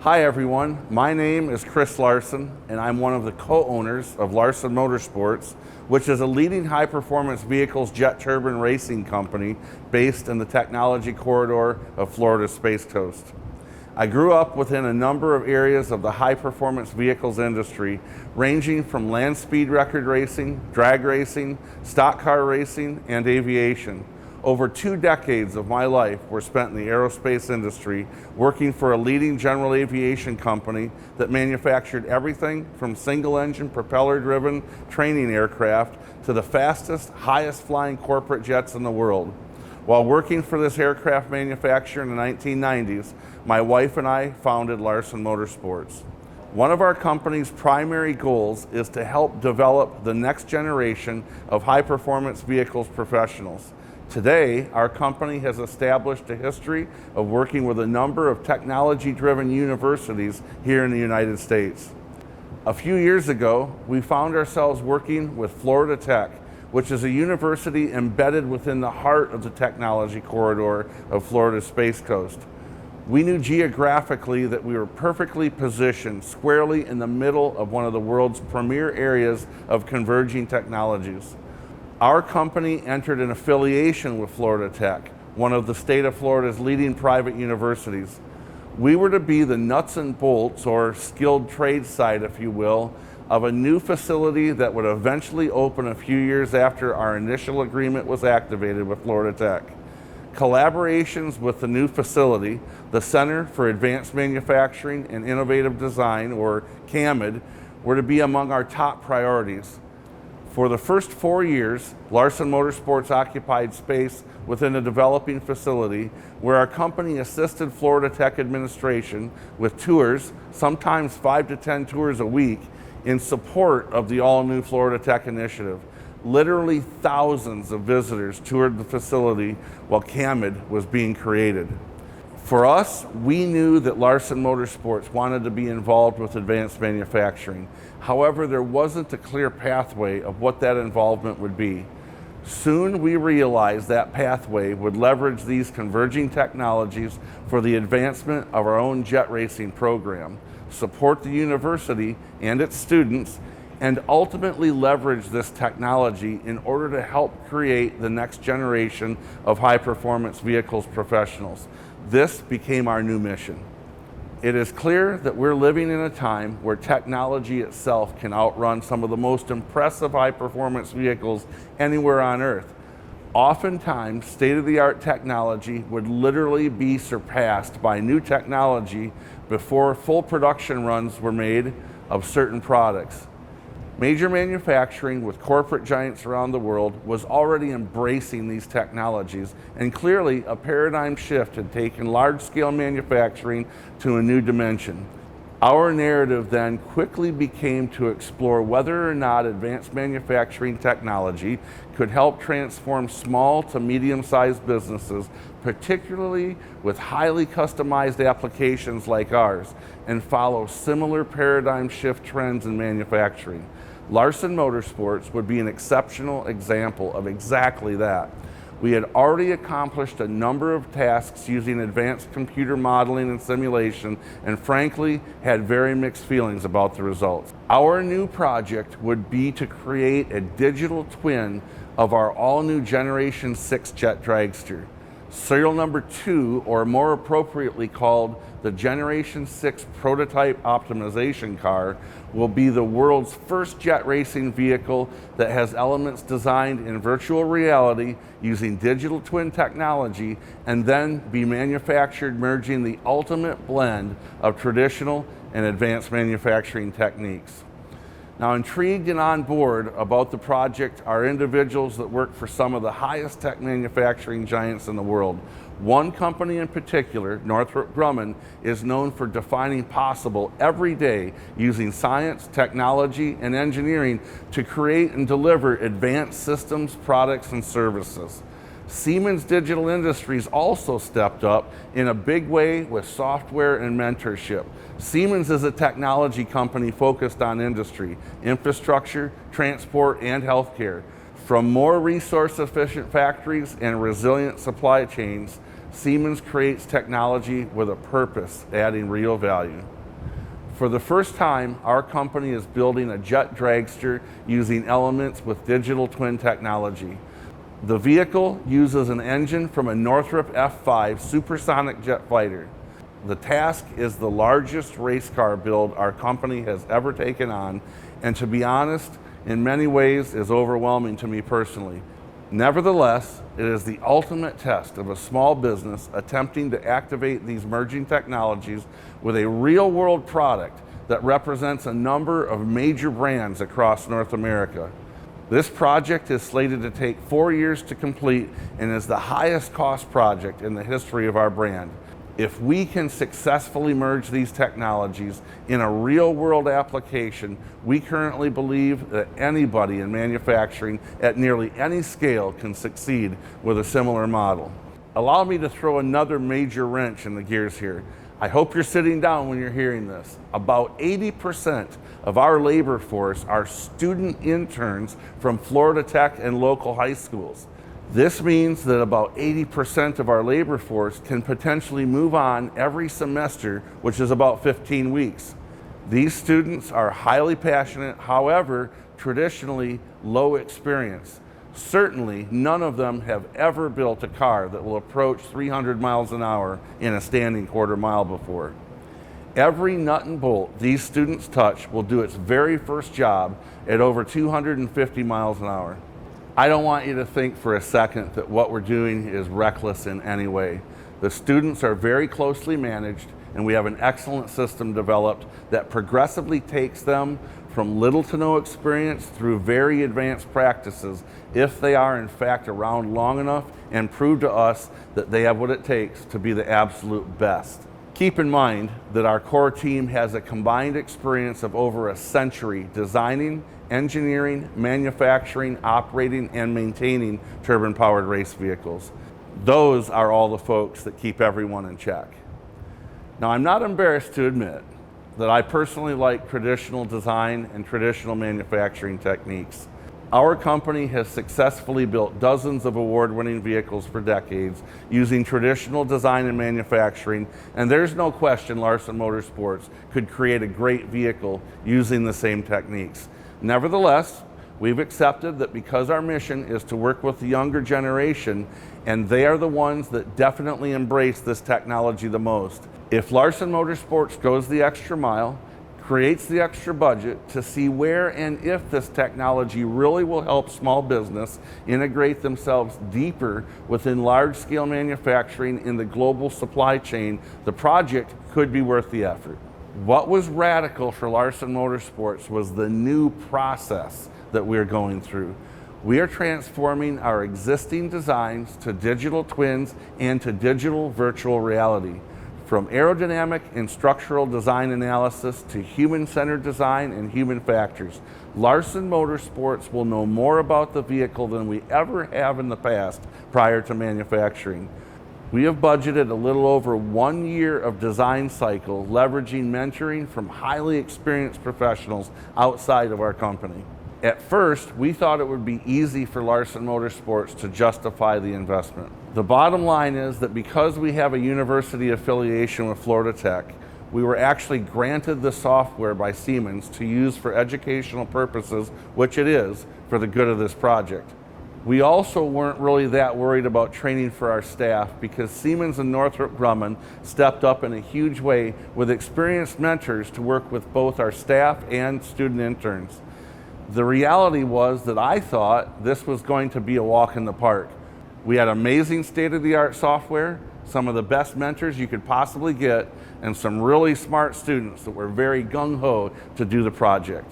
Hi everyone, my name is Chris Larsen and I'm one of the co-owners of Larsen Motorsports, which is a leading high-performance vehicles jet turbine racing company based in the technology corridor of Florida's Space Coast. I grew up within a number of areas of the high-performance vehicles industry, ranging from land speed record racing, drag racing, stock car racing, and aviation. Over 2 decades of my life were spent in the aerospace industry, working for a leading general aviation company that manufactured everything from single-engine, propeller-driven training aircraft to the fastest, highest-flying corporate jets in the world. While working for this aircraft manufacturer in the 1990s, my wife and I founded Larsen Motorsports. One of our company's primary goals is to help develop the next generation of high-performance vehicles professionals. Today, our company has established a history of working with a number of technology-driven universities here in the United States. A few years ago, we found ourselves working with Florida Tech, which is a university embedded within the heart of the technology corridor of Florida's Space Coast. We knew geographically that we were perfectly positioned squarely in the middle of one of the world's premier areas of converging technologies. Our company entered an affiliation with Florida Tech, one of the state of Florida's leading private universities. We were to be the nuts and bolts, or skilled trade side, if you will, of a new facility that would eventually open a few years after our initial agreement was activated with Florida Tech. Collaborations with the new facility, the Center for Advanced Manufacturing and Innovative Design, or CAMID, were to be among our top priorities. For the first 4 years, Larsen Motorsports occupied space within a developing facility where our company assisted Florida Tech administration with tours, sometimes 5 to 10 tours a week, in support of the all-new Florida Tech initiative. Literally thousands of visitors toured the facility while CAMID was being created. For us, we knew that Larsen Motorsports wanted to be involved with advanced manufacturing. However, there wasn't a clear pathway of what that involvement would be. Soon we realized that pathway would leverage these converging technologies for the advancement of our own jet racing program, support the university and its students, and ultimately leverage this technology in order to help create the next generation of high-performance vehicles professionals. This became our new mission. It is clear that we're living in a time where technology itself can outrun some of the most impressive high-performance vehicles anywhere on Earth. Oftentimes, state-of-the-art technology would literally be surpassed by new technology before full production runs were made of certain products. Major manufacturing with corporate giants around the world was already embracing these technologies, and clearly a paradigm shift had taken large-scale manufacturing to a new dimension. Our narrative then quickly became to explore whether or not advanced manufacturing technology could help transform small to medium-sized businesses, particularly with highly customized applications like ours, and follow similar paradigm shift trends in manufacturing. Larsen Motorsports would be an exceptional example of exactly that. We had already accomplished a number of tasks using advanced computer modeling and simulation, and frankly, had very mixed feelings about the results. Our new project would be to create a digital twin of our all-new Generation 6 Jet Dragster. Serial number 2, or more appropriately called the Generation 6 Prototype Optimization Car, will be the world's first jet racing vehicle that has elements designed in virtual reality using digital twin technology, and then be manufactured merging the ultimate blend of traditional and advanced manufacturing techniques. Now, intrigued and on board about the project are individuals that work for some of the highest tech manufacturing giants in the world. One company in particular, Northrop Grumman, is known for defining possible every day using science, technology, and engineering to create and deliver advanced systems, products, and services. Siemens Digital Industries also stepped up in a big way with software and mentorship. Siemens is a technology company focused on industry, infrastructure, transport, and healthcare. From more resource-efficient factories and resilient supply chains Siemens creates technology with a purpose, adding real value. For the first time, our company is building a jet dragster using elements with digital twin technology. The vehicle uses an engine from a Northrop F-5 supersonic jet fighter. The task is the largest race car build our company has ever taken on, and to be honest, in many ways is overwhelming to me personally. Nevertheless, it is the ultimate test of a small business attempting to activate these merging technologies with a real-world product that represents a number of major brands across North America. This project is slated to take 4 years to complete and is the highest cost project in the history of our brand. If we can successfully merge these technologies in a real-world application, we currently believe that anybody in manufacturing at nearly any scale can succeed with a similar model. Allow me to throw another major wrench in the gears here. I hope you're sitting down when you're hearing this. About 80% of our labor force are student interns from Florida Tech and local high schools. This means that about 80% of our labor force can potentially move on every semester, which is about 15 weeks. These students are highly passionate, however, traditionally low experience. Certainly, none of them have ever built a car that will approach 300 miles an hour in a standing quarter mile before. Every nut and bolt these students touch will do its very first job at over 250 miles an hour. I don't want you to think for a second that what we're doing is reckless in any way. The students are very closely managed, and we have an excellent system developed that progressively takes them from little to no experience through very advanced practices if they are in fact around long enough and prove to us that they have what it takes to be the absolute best. Keep in mind that our core team has a combined experience of over a century designing, engineering, manufacturing, operating, and maintaining turbine-powered race vehicles. Those are all the folks that keep everyone in check. Now, I'm not embarrassed to admit that I personally like traditional design and traditional manufacturing techniques. Our company has successfully built dozens of award-winning vehicles for decades using traditional design and manufacturing, and there's no question Larsen Motorsports could create a great vehicle using the same techniques. Nevertheless, we've accepted that because our mission is to work with the younger generation, and they are the ones that definitely embrace this technology the most. If Larsen Motorsports goes the extra mile, creates the extra budget to see where and if this technology really will help small business integrate themselves deeper within large-scale manufacturing in the global supply chain, the project could be worth the effort. What was radical for Larsen Motorsports was the new process that we're going through. We are transforming our existing designs to digital twins and to digital virtual reality. From aerodynamic and structural design analysis to human-centered design and human factors, Larsen Motorsports will know more about the vehicle than we ever have in the past prior to manufacturing. We have budgeted a little over 1 year of design cycle, leveraging mentoring from highly experienced professionals outside of our company. At first, we thought it would be easy for Larsen Motorsports to justify the investment. The bottom line is that because we have a university affiliation with Florida Tech, we were actually granted the software by Siemens to use for educational purposes, which it is, for the good of this project. We also weren't really that worried about training for our staff because Siemens and Northrop Grumman stepped up in a huge way with experienced mentors to work with both our staff and student interns. The reality was that I thought this was going to be a walk in the park. We had amazing state-of-the-art software, some of the best mentors you could possibly get, and some really smart students that were very gung-ho to do the project.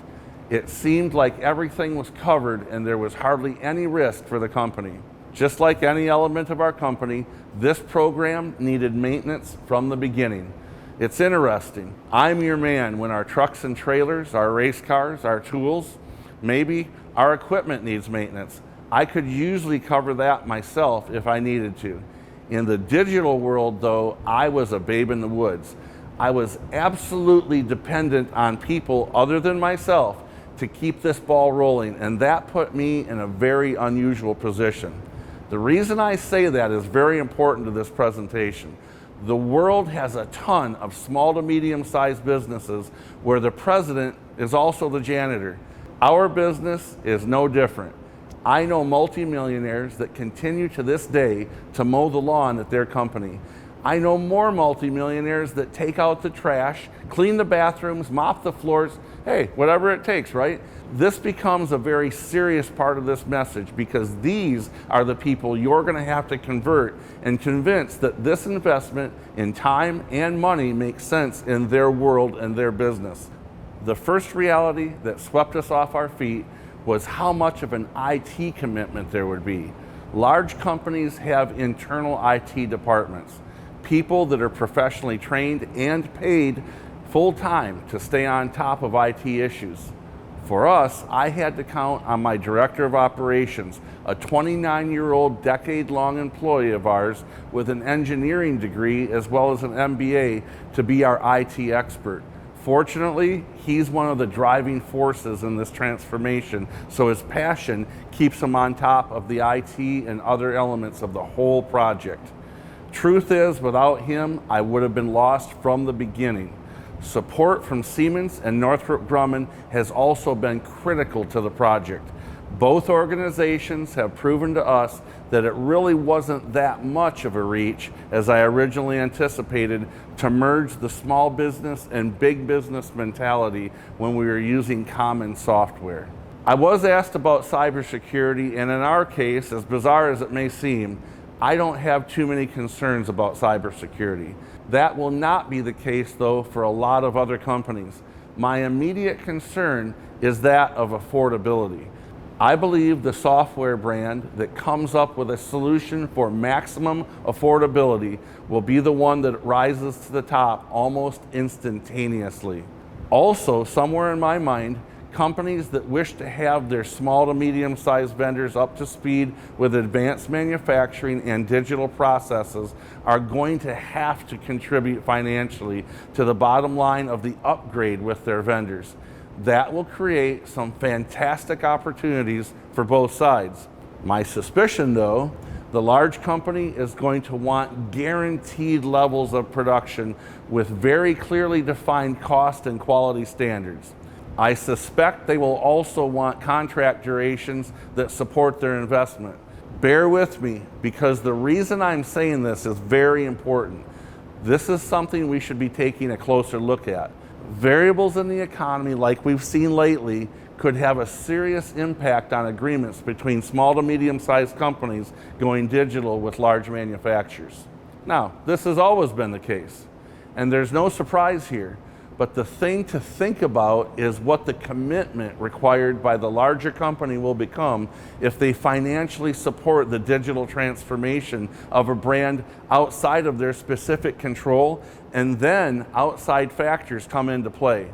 It seemed like everything was covered and there was hardly any risk for the company. Just like any element of our company, this program needed maintenance from the beginning. It's interesting. I'm your man when our trucks and trailers, our race cars, our tools, maybe our equipment needs maintenance. I could usually cover that myself if I needed to. In the digital world, though, I was a babe in the woods. I was absolutely dependent on people other than myself to keep this ball rolling, and that put me in a very unusual position. The reason I say that is very important to this presentation. The world has a ton of small to medium-sized businesses where the president is also the janitor. Our business is no different. I know multimillionaires that continue to this day to mow the lawn at their company. I know more multimillionaires that take out the trash, clean the bathrooms, mop the floors, hey, whatever it takes, right? This becomes a very serious part of this message because these are the people you're going to have to convert and convince that this investment in time and money makes sense in their world and their business. The first reality that swept us off our feet was how much of an IT commitment there would be. Large companies have internal IT departments, people that are professionally trained and paid full-time to stay on top of IT issues. For us, I had to count on my director of operations, a 29-year-old decade-long employee of ours with an engineering degree as well as an MBA to be our IT expert. Fortunately, he's one of the driving forces in this transformation, so his passion keeps him on top of the IT and other elements of the whole project. Truth is, without him, I would have been lost from the beginning. Support from Siemens and Northrop Grumman has also been critical to the project. Both organizations have proven to us that it really wasn't that much of a reach as I originally anticipated to merge the small business and big business mentality when we were using common software. I was asked about cybersecurity, and in our case, as bizarre as it may seem, I don't have too many concerns about cybersecurity. That will not be the case, though, for a lot of other companies. My immediate concern is that of affordability. I believe the software brand that comes up with a solution for maximum affordability will be the one that rises to the top almost instantaneously. Also, somewhere in my mind, companies that wish to have their small to medium-sized vendors up to speed with advanced manufacturing and digital processes are going to have to contribute financially to the bottom line of the upgrade with their vendors. That will create some fantastic opportunities for both sides. My suspicion, though, the large company is going to want guaranteed levels of production with very clearly defined cost and quality standards. I suspect they will also want contract durations that support their investment. Bear with me, because the reason I'm saying this is very important. This is something we should be taking a closer look at. Variables in the economy, like we've seen lately, could have a serious impact on agreements between small to medium-sized companies going digital with large manufacturers. Now, this has always been the case, and there's no surprise here. But the thing to think about is what the commitment required by the larger company will become if they financially support the digital transformation of a brand outside of their specific control, and then outside factors come into play.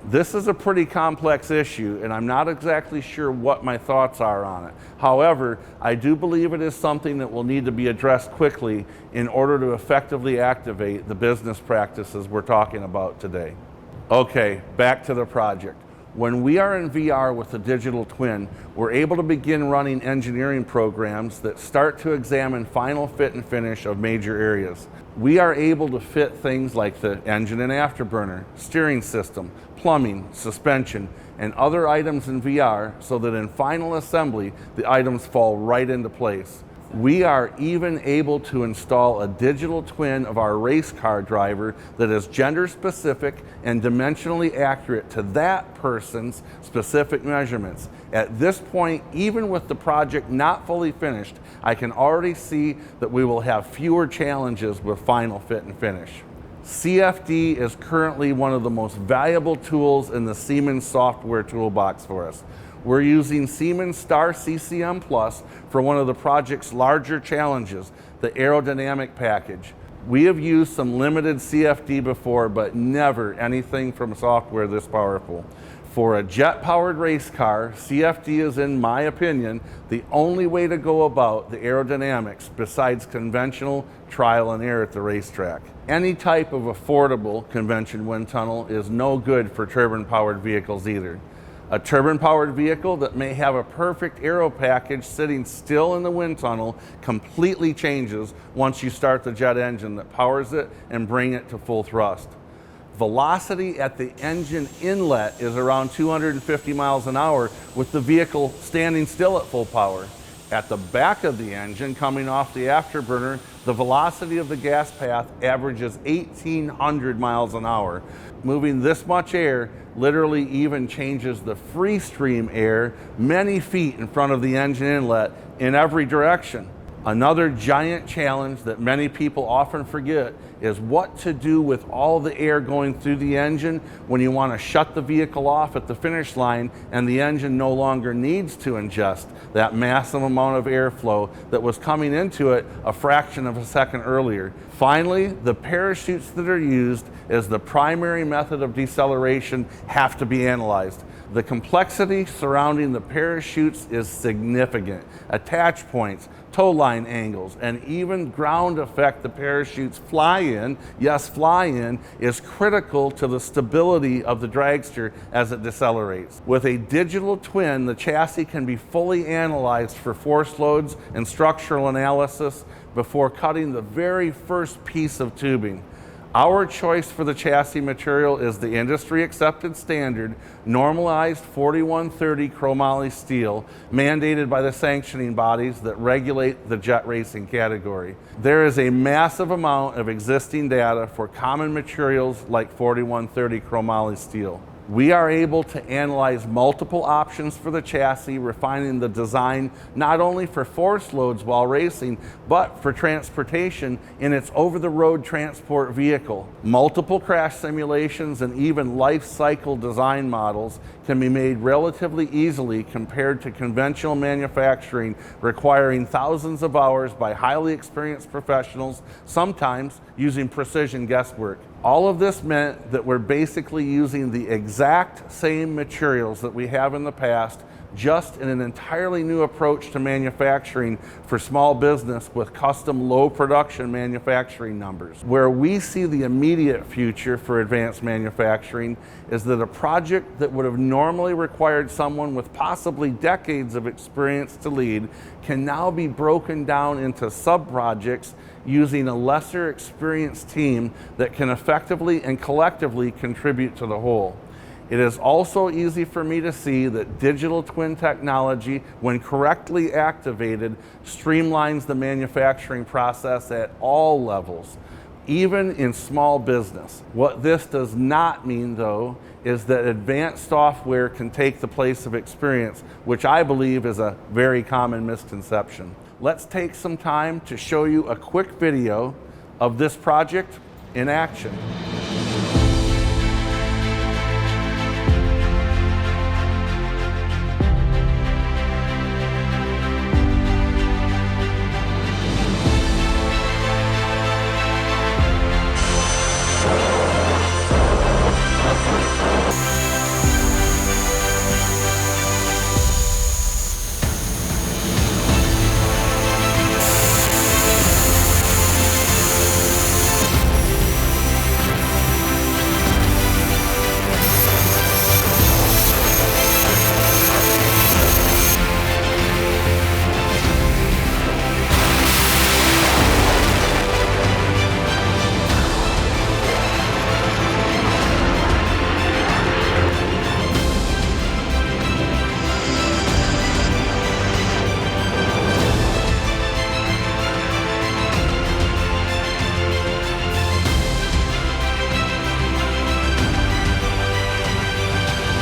This is a pretty complex issue, and I'm not exactly sure what my thoughts are on it. However, I do believe it is something that will need to be addressed quickly in order to effectively activate the business practices we're talking about today. Okay, back to the project. When we are in VR with the digital twin, we're able to begin running engineering programs that start to examine final fit and finish of major areas. We are able to fit things like the engine and afterburner, steering system, plumbing, suspension, and other items in VR so that in final assembly, the items fall right into place. We are even able to install a digital twin of our race car driver that is gender specific and dimensionally accurate to that person's specific measurements. At this point, even with the project not fully finished, I can already see that we will have fewer challenges with final fit and finish. CFD is currently one of the most valuable tools in the Siemens software toolbox for us. We're using Siemens Star CCM Plus for one of the project's larger challenges, the aerodynamic package. We have used some limited CFD before, but never anything from software this powerful. For a jet-powered race car, CFD is, in my opinion, the only way to go about the aerodynamics besides conventional trial and error at the racetrack. Any type of affordable convention wind tunnel is no good for turbine-powered vehicles either. A turbine-powered vehicle that may have a perfect aero package sitting still in the wind tunnel completely changes once you start the jet engine that powers it and bring it to full thrust. Velocity at the engine inlet is around 250 miles an hour with the vehicle standing still at full power. At the back of the engine, coming off the afterburner, the velocity of the gas path averages 1,800 miles an hour. Moving this much air literally even changes the free stream air many feet in front of the engine inlet in every direction. Another giant challenge that many people often forget is what to do with all the air going through the engine when you want to shut the vehicle off at the finish line and the engine no longer needs to ingest that massive amount of airflow that was coming into it a fraction of a second earlier. Finally, the parachutes that are used as the primary method of deceleration have to be analyzed. The complexity surrounding the parachutes is significant. Attach points, tow line angles, and even ground effect the parachutes fly in, yes, fly in, is critical to the stability of the dragster as it decelerates. With a digital twin, the chassis can be fully analyzed for force loads and structural analysis before cutting the very first piece of tubing. Our choice for the chassis material is the industry accepted standard normalized 4130 chromoly steel mandated by the sanctioning bodies that regulate the jet racing category. There is a massive amount of existing data for common materials like 4130 chromoly steel. We are able to analyze multiple options for the chassis, refining the design not only for force loads while racing, but for transportation in its over-the-road transport vehicle. Multiple crash simulations and even life cycle design models can be made relatively easily compared to conventional manufacturing requiring thousands of hours by highly experienced professionals, sometimes using precision guesswork. All of this meant that we're basically using the exact same materials that we have in the past, just in an entirely new approach to manufacturing for small business with custom low production manufacturing numbers. Where we see the immediate future for advanced manufacturing is that a project that would have normally required someone with possibly decades of experience to lead can now be broken down into sub-projects using a lesser experienced team that can effectively and collectively contribute to the whole. It is also easy for me to see that digital twin technology, when correctly activated, streamlines the manufacturing process at all levels, even in small business. What this does not mean, though, is that advanced software can take the place of experience, which I believe is a very common misconception. Let's take some time to show you a quick video of this project in action.